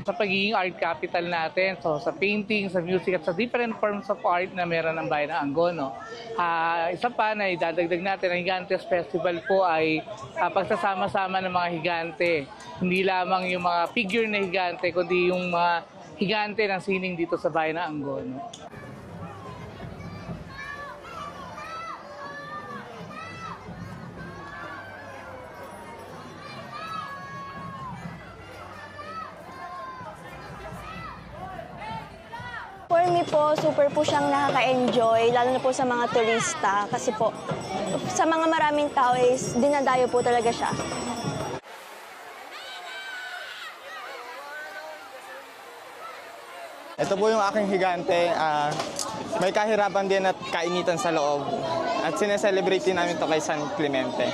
sa pagiging art capital natin. So sa painting, sa music at sa different forms of art na meron ng bayan ng Angono. Isa pa na idadagdag natin ang Higantes Festival po ay pagsasama-sama ng mga higante. Hindi lamang yung mga figure na higante, kundi yung mga higante ng sining dito sa bayan ng Angono. For me po, super po siyang nakaka-enjoy, lalo na po sa mga turista. Kasi po, sa mga maraming tao is dinadayo po talaga siya. Ito po yung aking higante. May kahirapan din at kainitan sa loob. At sineselebrate din namin ito kay San Clemente.